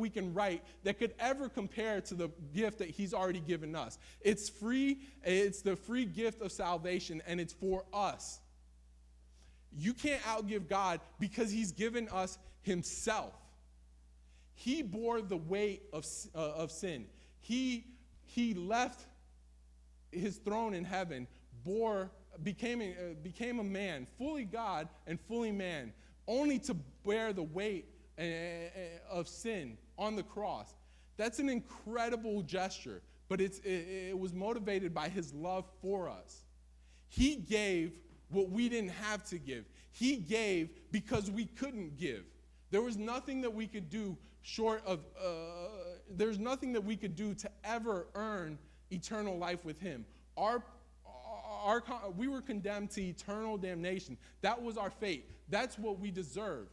we can write that could ever compare to the gift that he's already given us. It's free. It's the free gift of salvation, and it's for us. You can't outgive God because he's given us himself. He bore the weight of sin. He left his throne in heaven, became a man, fully God and fully man, only to bear the weight of sin on the cross. That's an incredible gesture, but it was motivated by his love for us. He gave what we didn't have to give. He gave because we couldn't give. There was nothing that we could do there's nothing that we could do to ever earn eternal life with him. We were condemned to eternal damnation. That was our fate. That's what we deserved.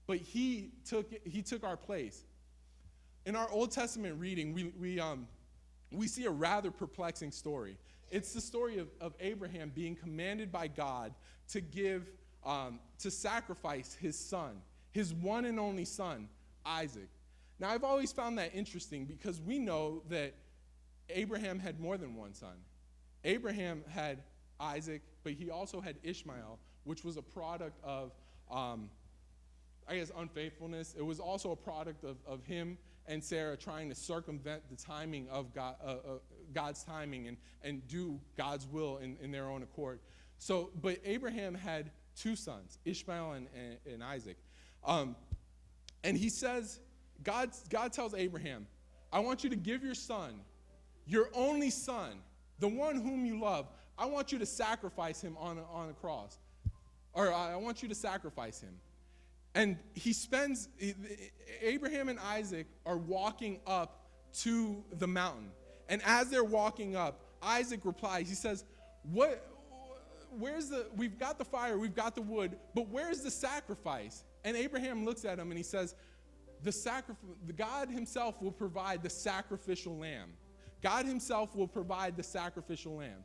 But he took our place. In our Old Testament reading, we see a rather perplexing story. It's the story of Abraham being commanded by God to sacrifice his son, his one and only son, Isaac. Now, I've always found that interesting because we know that Abraham had more than one son. Abraham had Isaac, but he also had Ishmael, which was a product of, unfaithfulness. It was also a product of him and Sarah trying to circumvent the timing of God's timing and do God's will in their own accord. But Abraham had two sons, Ishmael and Isaac. And he says, God tells Abraham, I want you to give your son, your only son, the one whom you love, I want you to sacrifice him on a cross. Or I want you to sacrifice him. And Abraham and Isaac are walking up to the mountain. And as they're walking up, Isaac replies, he says, we've got the fire, we've got the wood, but where's the sacrifice? And Abraham looks at him and he says, God himself will provide the sacrificial lamb. God himself will provide the sacrificial lamb.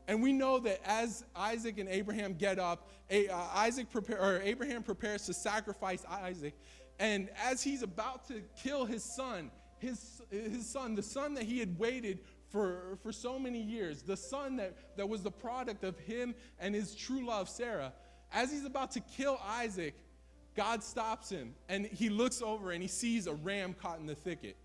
And we know that as Isaac and Abraham get up, Abraham prepares to sacrifice Isaac. And as he's about to kill his son, the son that he had waited for so many years, the son that was the product of him and his true love, Sarah, as he's about to kill Isaac, God stops him, and he looks over and he sees a ram caught in the thicket.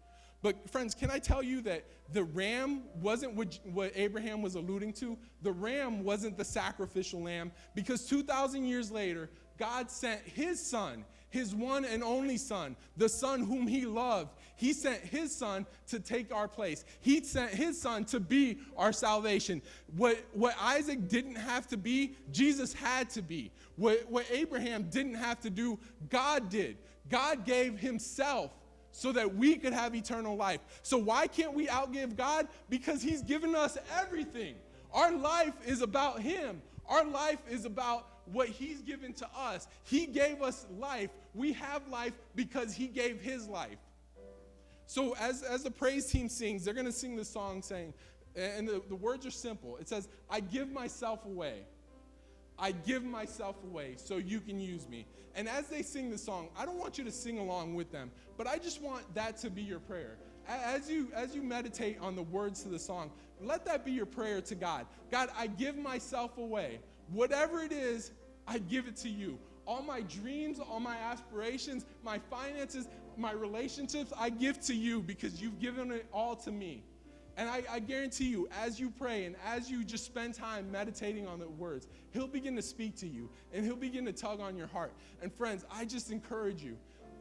But friends, can I tell you that the ram wasn't what Abraham was alluding to? The ram wasn't the sacrificial lamb, because 2,000 years later, God sent his son, his one and only son, the son whom he loved. He sent his son to take our place. He sent his son to be our salvation. What Isaac didn't have to be, Jesus had to be. What Abraham didn't have to do, God did. God gave himself so that we could have eternal life. So why can't we outgive God? Because he's given us everything. Our life is about him. Our life is about what he's given to us. He gave us life. We have life because he gave his life. So as the praise team sings, they're going to sing this song saying, and the words are simple. It says, I give myself away. I give myself away so you can use me. And as they sing the song, I don't want you to sing along with them, but I just want that to be your prayer. As you meditate on the words to the song, let that be your prayer to God. God, I give myself away. Whatever it is, I give it to you. All my dreams, all my aspirations, my finances, my relationships, I give to you because you've given it all to me. And I guarantee you, as you pray and as you just spend time meditating on the words, he'll begin to speak to you and he'll begin to tug on your heart. And friends, I just encourage you,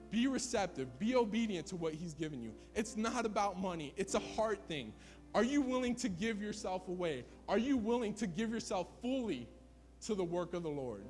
be receptive, be obedient to what he's given you. It's not about money. It's a heart thing. Are you willing to give yourself away? Are you willing to give yourself fully to the work of the Lord?